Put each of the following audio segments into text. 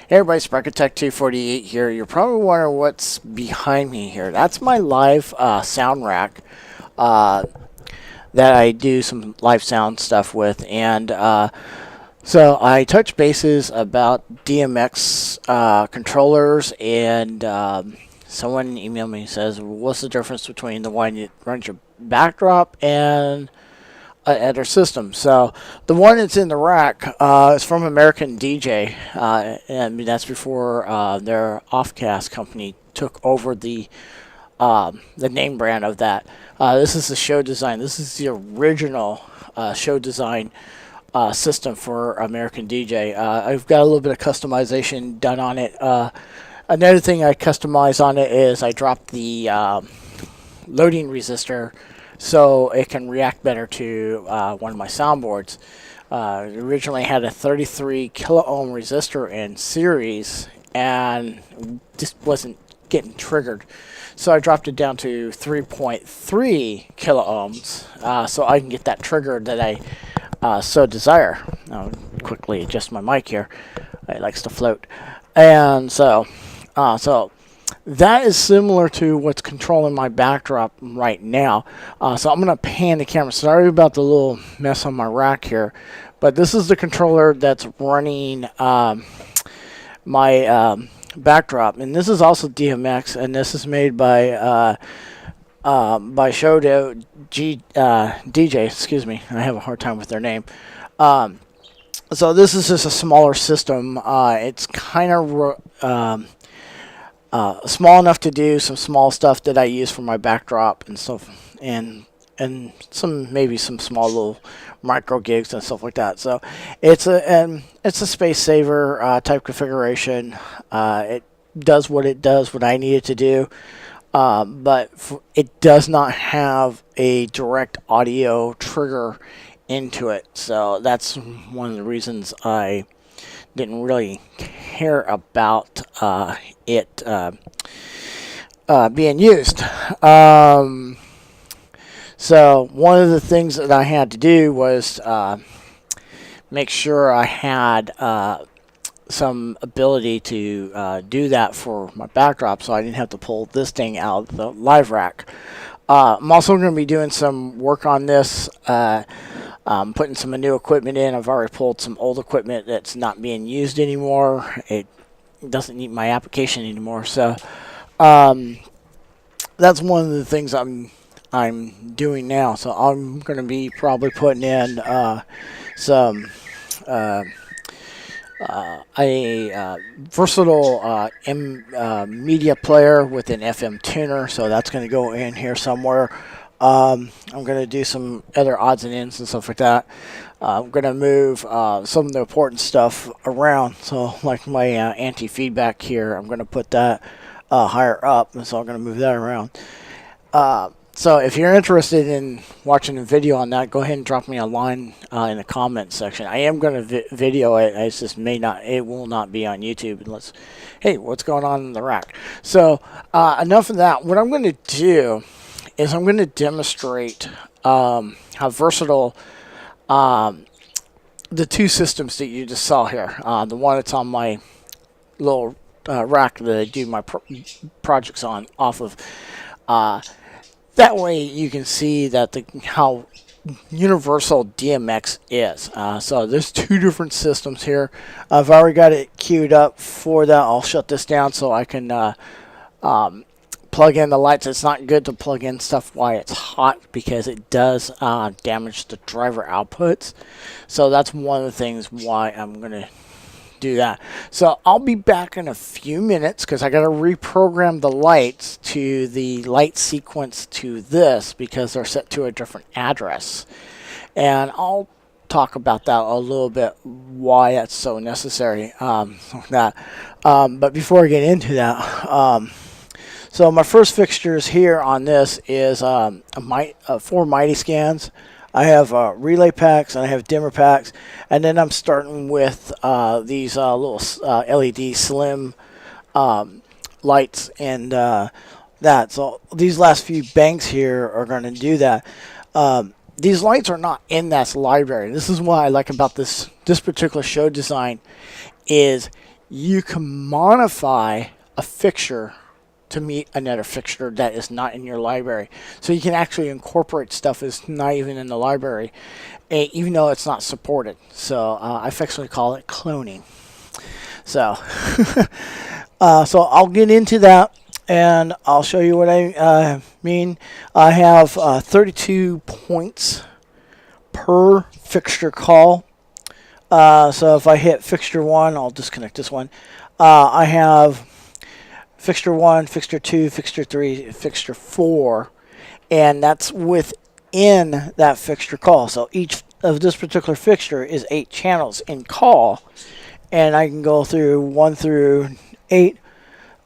Hey everybody, Sparkatech248 here. You're probably wondering what's behind me here. That's my live sound rack that I do some live sound stuff with. And so I touch bases about DMX controllers, and someone emailed me and says, what's the difference between the one that runs your backdrop and at our system? So the one that's in the rack is from American DJ, and that's before their offcast company took over the name brand of that. This is the show design. This is the original show design system for American DJ. I've got a little bit of customization done on it. Another thing I customize on it is I dropped the loading resistor so it can react better to one of my soundboards. It originally had a 33 kilo ohm resistor in series and just wasn't getting triggered. So I dropped it down to 3.3 kilo ohms so I can get that trigger that I so desire. I'll quickly adjust my mic here. It likes to float. And so that is similar to what's controlling my backdrop right now. So I'm going to pan the camera. Sorry about the little mess on my rack here. But this is the controller that's running my backdrop. And this is also DMX. And this is made by Shodo DJ. Excuse me. I have a hard time with their name. So this is just a smaller system. It's kind of small enough to do some small stuff that I use for my backdrop and stuff, and maybe some small little micro gigs and stuff like that. So it's a space saver type configuration. It does what I need it to do, but it does not have a direct audio trigger into it. So that's one of the reasons I didn't really care about it being used. So one of the things that I had to do was make sure I had some ability to do that for my backdrop, so I didn't have to pull this thing out of the live rack. I'm also going to be doing some work on this, putting some new equipment in. I've already pulled some old equipment that's not being used anymore. It doesn't need my application anymore. So that's one of the things I'm doing now. So I'm going to be probably putting in some a versatile media player with an FM tuner. So that's going to go in here somewhere. I'm going to do some other odds and ends and stuff like that. I'm going to move some of the important stuff around. So like my anti-feedback here, I'm going to put that higher up. And so I'm going to move that around. So if you're interested in watching a video on that, go ahead and drop me a line in the comments section. I am going to video it. It just it will not be on YouTube unless, hey, what's going on in the rack? So enough of that. What I'm going to do is I'm going to demonstrate how versatile the two systems that you just saw here. The one that's on my little rack that I do my projects off of. That way you can see that how universal DMX is. So there's two different systems here. I've already got it queued up for that. I'll shut this down so I can plug in the lights. It's not good to plug in stuff while it's hot because it does damage the driver outputs. So that's one of the things why I'm going to do that. So I'll be back in a few minutes because I got to reprogram the lights to the light sequence to this because they're set to a different address. And I'll talk about that a little bit, why that's so necessary. But before I get into that, so my first fixtures here on this is 4 Mighty scans. I have relay packs and I have dimmer packs, and then I'm starting with these little LED slim lights and that. So these last few banks here are going to do that. These lights are not in that library. This is what I like about this particular show design is you can modify a fixture to meet another fixture that is not in your library. So you can actually incorporate stuff that's not even in the library, even though it's not supported. So I affectionately call it cloning. So, so I'll get into that and I'll show you what I mean. I have 32 points per fixture call. So if I hit fixture 1, I'll disconnect this one. I have fixture 1, fixture 2, fixture 3, fixture 4, and that's within that fixture call. So each of this particular fixture is 8 channels in call, and I can go through 1 through 8,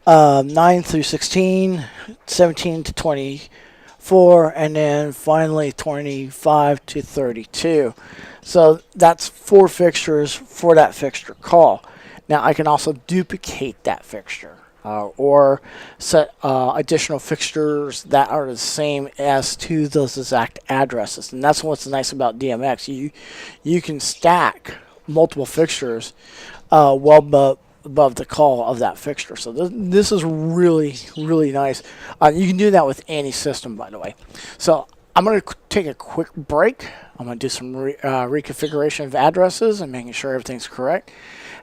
9 through 16, 17 to 24, and then finally 25 to 32. So that's 4 fixtures for that fixture call. Now I can also duplicate that fixture. Or set additional fixtures that are the same as to those exact addresses. And that's what's nice about DMX. You can stack multiple fixtures well above the call of that fixture. So this is really, really nice. You can do that with any system, by the way. So I'm going to take a quick break. I'm going to do some reconfiguration of addresses and making sure everything's correct.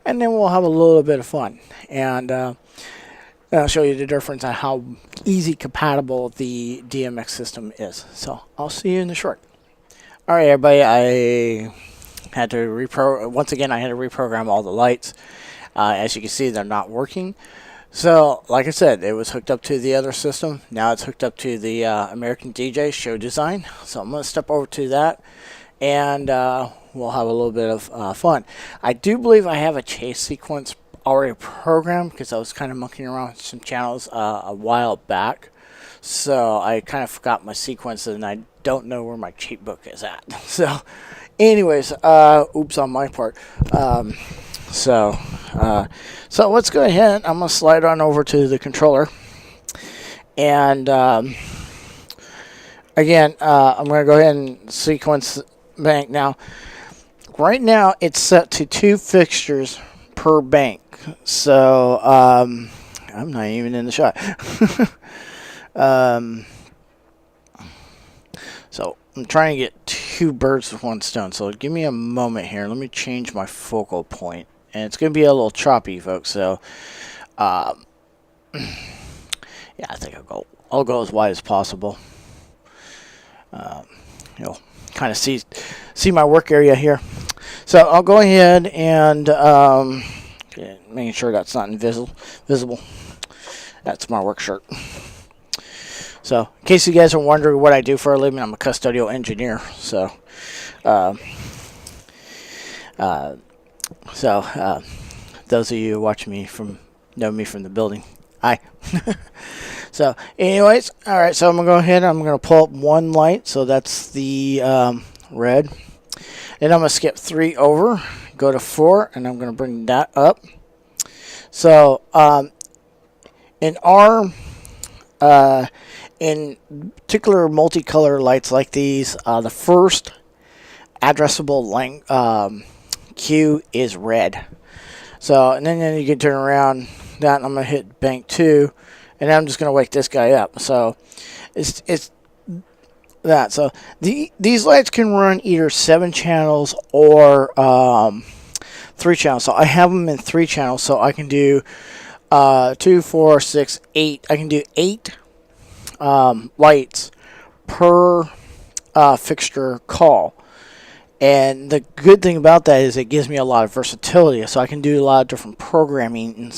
And then we'll have a little bit of fun. And I'll show you the difference on how easy compatible the DMX system is. So I'll see you in the short. All right, everybody. I had to reprogram all the lights. As you can see, they're not working. So, like I said, it was hooked up to the other system. Now it's hooked up to the American DJ show design. So I'm going to step over to that, and we'll have a little bit of fun. I do believe I have a chase sequence already programmed because I was kind of monkeying around with some channels a while back. So I kind of forgot my sequences, and I don't know where my cheat book is at. So anyways, oops on my part. So let's go ahead. I'm going to slide on over to the controller. And again, I'm going to go ahead and sequence bank. Now, right now, it's set to 2 fixtures per bank. So I'm not even in the shot. So I'm trying to get 2 birds with 1 stone. So give me a moment here. Let me change my focal point. And it's going to be a little choppy, folks. So yeah, I think I'll go as wide as possible. You'll kind of see my work area here. So I'll go ahead and making sure that's not visible. That's my work shirt. So, in case you guys are wondering what I do for a living, I'm a custodial engineer. So, those of you who watch me know me from the building, hi. So, anyways, all right. So I'm gonna go ahead. I'm gonna pull up 1 light. So that's the red. And I'm gonna skip 3 over, go to 4, and I'm gonna bring that up. So, in our in particular multicolor lights like these, the first addressable queue is red. So, and then you can turn around that, and I'm going to hit bank 2, and then I'm just going to wake this guy up. So, it's that. So, these lights can run either 7 channels or 3 channels. So, I have them in 3 channels, so I can do 2, 4, 6, 8. I can do 8 lights per fixture call. And the good thing about that is it gives me a lot of versatility. So I can do a lot of different programming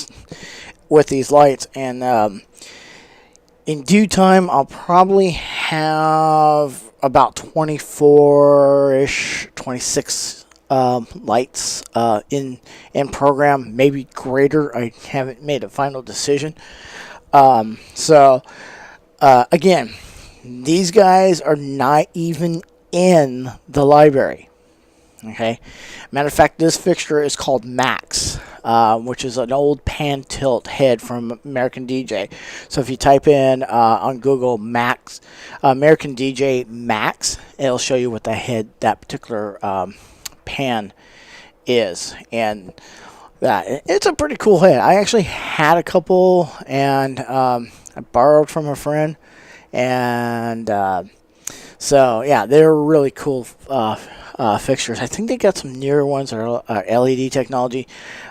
with these lights. And in due time, I'll probably have about 24-ish, 26 lights in program, maybe greater. I haven't made a final decision. Again, these guys are not even in the library. Okay, matter of fact, this fixture is called Max, which is an old pan tilt head from American DJ. So if you type in on Google Max, American DJ Max, it'll show you what that particular pan is. And It's a pretty cool head. I actually had a couple, and I borrowed from a friend, and so yeah, they're really cool fixtures. I think they got some newer ones that are LED technology.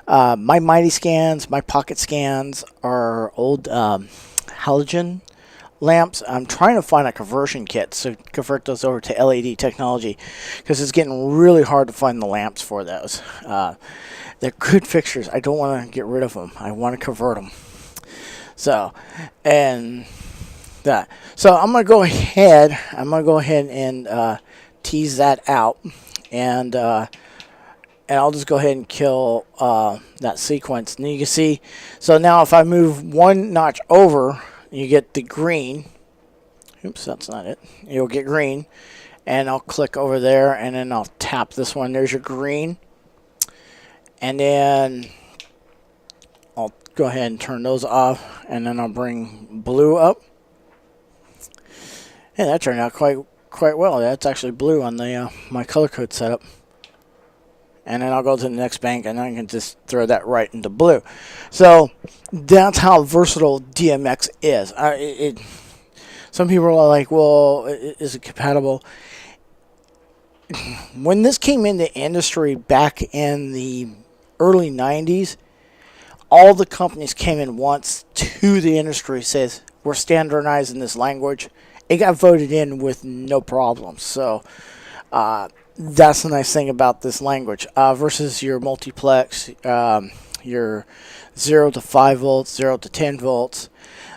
My Mighty scans, my Pocket scans are old halogen lamps. I'm trying to find a conversion kit to convert those over to LED technology, because it's getting really hard to find the lamps for those. They're good fixtures. I don't want to get rid of them. I want to convert them. So, and that. So I'm gonna go ahead. And tease that out, and I'll just go ahead and kill that sequence. And you can see. So now if I move one notch over, you get the green. Oops, that's not it. You'll get green, and I'll click over there, and then I'll tap this one. There's your green. And then I'll go ahead and turn those off, and then I'll bring blue up. Yeah, that turned out quite well. That's actually blue on the my color code setup. And then I'll go to the next bank, and I can just throw that right into blue. So that's how versatile DMX is. Some people are like, well, is it compatible? When this came into industry back in the early 90s, all the companies came in once to the industry, says, we're standardizing this language. It got voted in with no problems. So that's the nice thing about this language versus your multiplex, your 0 to 5 volts, 0 to 10 volts.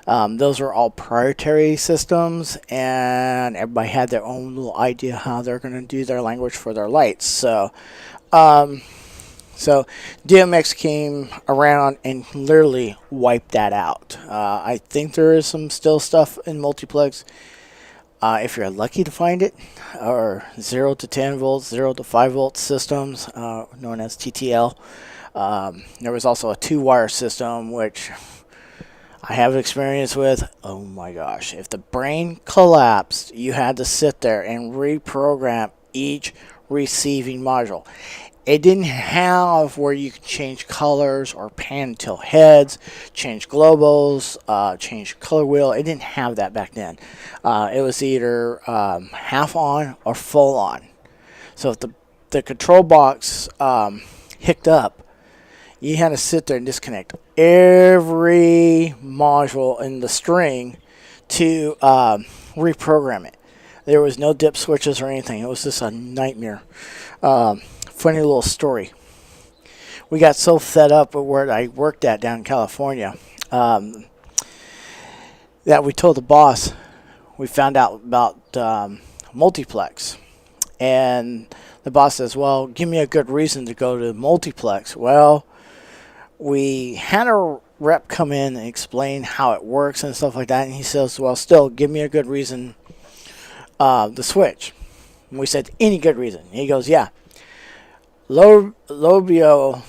Those are all proprietary systems, and everybody had their own little idea how they're going to do their language for their lights. So DMX came around and literally wiped that out. I think there is some still stuff in multiplex, if you're lucky to find it, or 0 to 10 volts, 0 to 5 volt systems, known as TTL. There was also a 2-wire system, which I have experience with. Oh my gosh, if the brain collapsed, you had to sit there and reprogram each receiving module. It didn't have where you could change colors or pan and tilt heads, change globals, change color wheel. It didn't have that back then. It was either half on or full on. So if the control box hicked up, you had to sit there and disconnect every module in the string to reprogram it. There was no dip switches or anything. It was just a nightmare. Funny little story. We got so fed up with where I worked at down in California that we told the boss we found out about multiplex. And the boss says, well, give me a good reason to go to multiplex. Well, we had a rep come in and explain how it works and stuff like that. And he says, well, still, give me a good reason to switch. And we said, any good reason. And he goes, yeah. Lobio,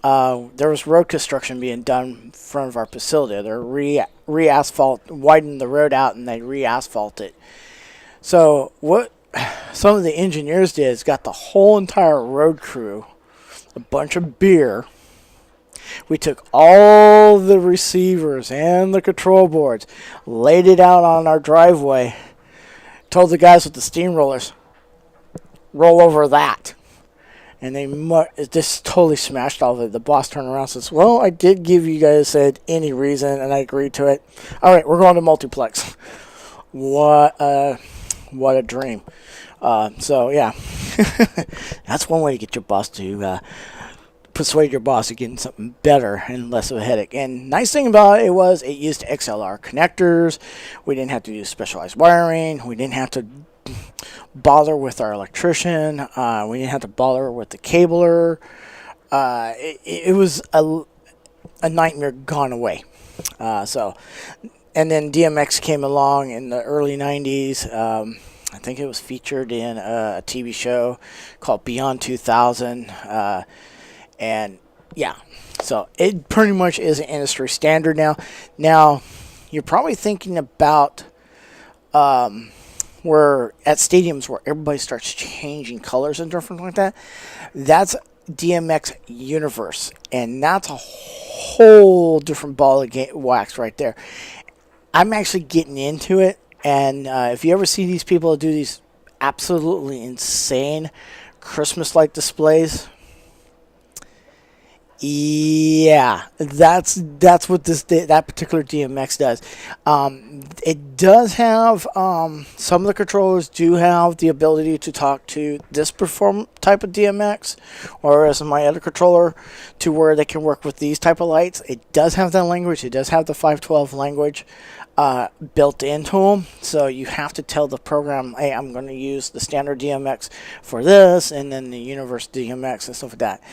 there was road construction being done in front of our facility. They're re-asphalt, widened the road out, and they re-asphalt it. So what some of the engineers did is got the whole entire road crew a bunch of beer. We took all the receivers and the control boards, laid it out on our driveway, told the guys with the steamrollers, roll over that. And they just totally smashed all of it. The boss turned around and says, well, I did give you guys any reason, and I agreed to it. All right, we're going to multiplex. What a dream. So, yeah. That's one way to get your boss to persuade your boss to getting something better and less of a headache. And nice thing about it was it used XLR connectors. We didn't have to use specialized wiring. We didn't have to bother with our electrician. We didn't have to bother with the cabler. It was a nightmare gone away. And then DMX came along in the early 90s. I think it was featured in a TV show called Beyond 2000. And yeah, so it pretty much is an industry standard now. Now, you're probably thinking about where at stadiums where everybody starts changing colors and different like that. That's DMX universe, and that's a whole different ball of wax right there. I'm actually getting into it, and if you ever see these people do these absolutely insane Christmas light displays, yeah, that's what that particular DMX does. It does have some of the controllers do have the ability to talk to this perform type of DMX, or as my other controller, to where they can work with these type of lights. It does have that language. It does have the 512 language built into them. So you have to tell the program, hey, I'm going to use the standard DMX for this, and then the universe DMX and stuff like that.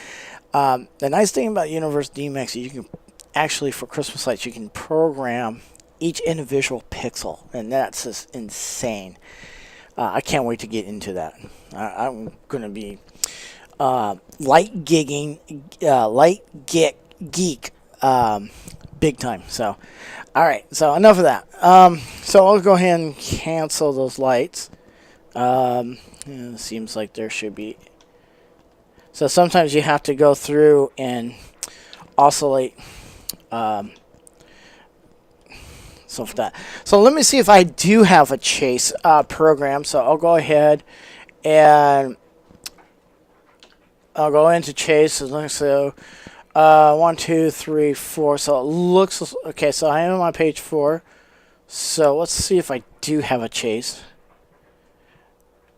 The nice thing about Universe DMX is you can actually, for Christmas lights, you can program each individual pixel, and that's just insane. I can't wait to get into that. I'm going to be light geek, big time. So, all right. So enough of that. So I'll go ahead and cancel those lights. It seems like there should be. So sometimes you have to go through and oscillate stuff like that. So let me see if I do have a chase program. So I'll go ahead and I'll go into chase. So 1, 2, 3, 4. So it looks okay. So I am on page 4. So let's see if I do have a chase.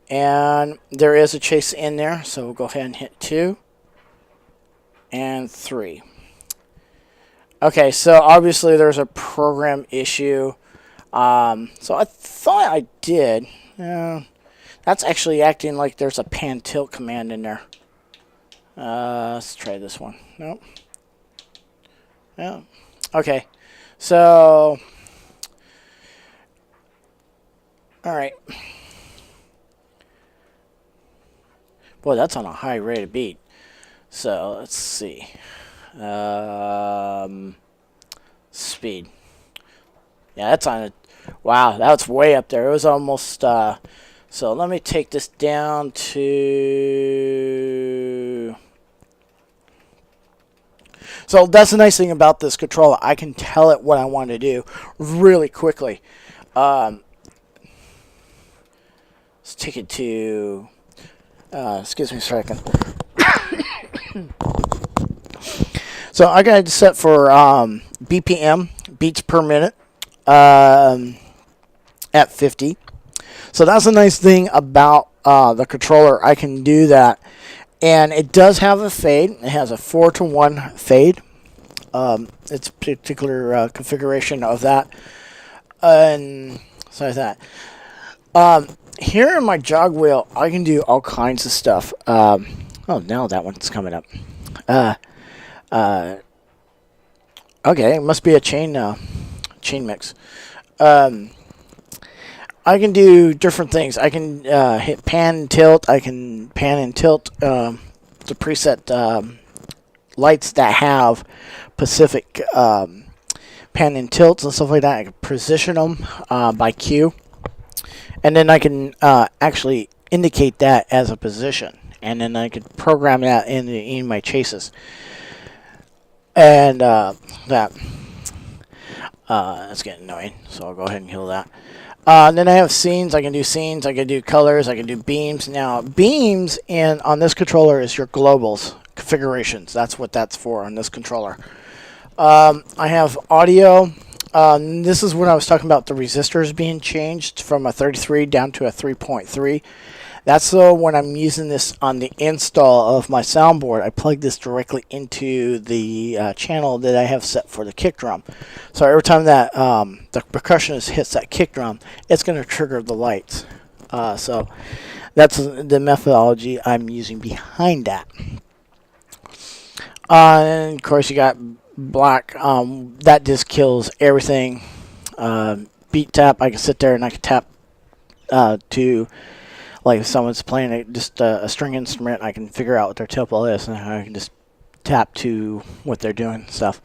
And there is a chase in there, so we'll go ahead and hit 2 and 3. Okay, so obviously there's a program issue. So I thought I did. That's actually acting like there's a pan tilt command in there. Let's try this one. Nope. Yeah. Okay. So, all right. Boy, that's on a high rate of beat. So let's see. Speed. Yeah, that's on a. Wow, that's way up there. It was almost. So let me take this down to. So that's the nice thing about this controller. I can tell it what I want to do really quickly. Let's take it to. Excuse me a second. So I got it set for BPM, beats per minute, at 50. So that's a nice thing about the controller. I can do that. And it does have a fade. It has a 4-to-1 fade. It's a particular configuration of that. And so like that. Here in my jog wheel, I can do all kinds of stuff. Oh, now that one's coming up. Okay, it must be a chain mix. I can do different things. I can hit pan and tilt. I can pan and tilt the preset lights that have Pacific pan and tilts and stuff like that. I can position them by cue. And then I can actually indicate that as a position. And then I could program that in my chases. And that's getting annoying. So I'll go ahead and kill that. Then I have scenes. I can do scenes. I can do colors. I can do beams. Now, beams on this controller is your globals configurations. That's what that's for on this controller. I have audio. This is when I was talking about the resistors being changed from a 33 down to a 3.3. That's so when I'm using this on the install of my soundboard, I plug this directly into the channel that I have set for the kick drum. So every time that the percussionist hits that kick drum, it's going to trigger the lights. So that's the methodology I'm using behind that. And of course, you got black. That just kills everything. Beat tap. I can sit there and I can tap to. Like if someone's playing just a string instrument, I can figure out what their tempo is, and I can just tap to what they're doing and stuff.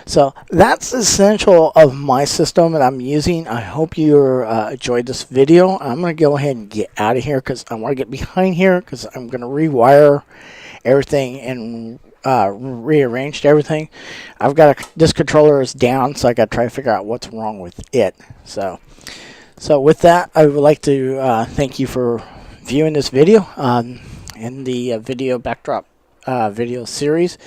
So that's essential of my system that I'm using. I hope you enjoyed this video. I'm going to go ahead and get out of here because I want to get behind here because I'm going to rewire everything and rearranged everything. I've got this controller is down, so I got to try to figure out what's wrong with it. So with that, I would like to thank you for viewing this video in the video backdrop video series.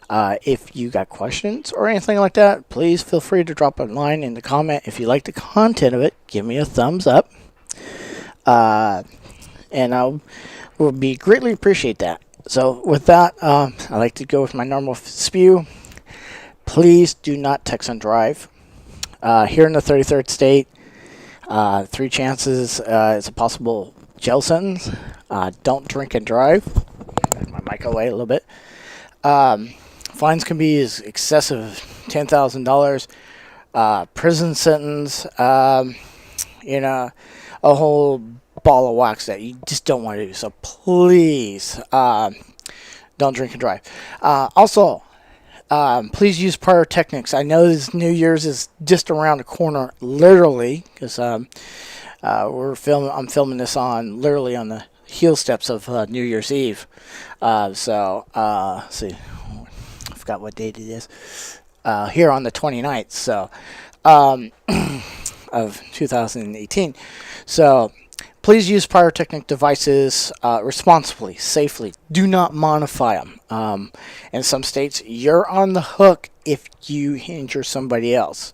If you got questions or anything like that, please feel free to drop a line in the comment. If you like the content of it, give me a thumbs up, and I will be greatly appreciate that. So with that, I like to go with my normal spew. Please do not text and drive. Here in the 33rd state, 3 chances is a possible jail sentence. Don't drink and drive. My mic away a little bit. Fines can be as excessive as $10,000. Prison sentence. You know, a whole ball of wax that you just don't want to do. So please, don't drink and drive. Also, please use pyrotechnics. I know this New Year's is just around the corner, literally, because I'm filming this literally on the heel steps of New Year's Eve. Let's see, I forgot what date it is. Here on the 29th, so of 2018. So please use pyrotechnic devices responsibly, safely. Do not modify them. In some states, you're on the hook if you injure somebody else.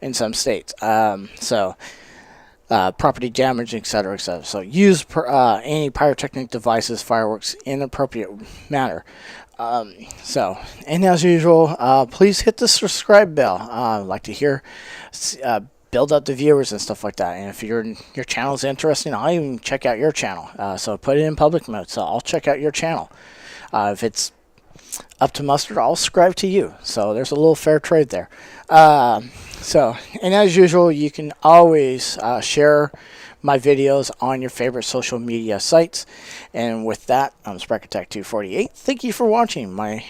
In some states, property damage, etc., etc. So use any pyrotechnic devices, fireworks, in an appropriate manner. And as usual, please hit the subscribe bell. I'd like to hear. Build up the viewers and stuff like that. And if your channel is interesting, I'll even check out your channel. So put it in public mode. So I'll check out your channel. If it's up to mustard, I'll subscribe to you. So there's a little fair trade there. And as usual, you can always share my videos on your favorite social media sites. And with that, I'm Spreckatech 248. Thank you for watching my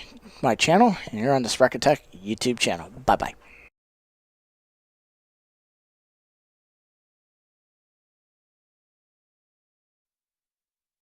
channel, and you're on the Spreckatech YouTube channel. Bye bye.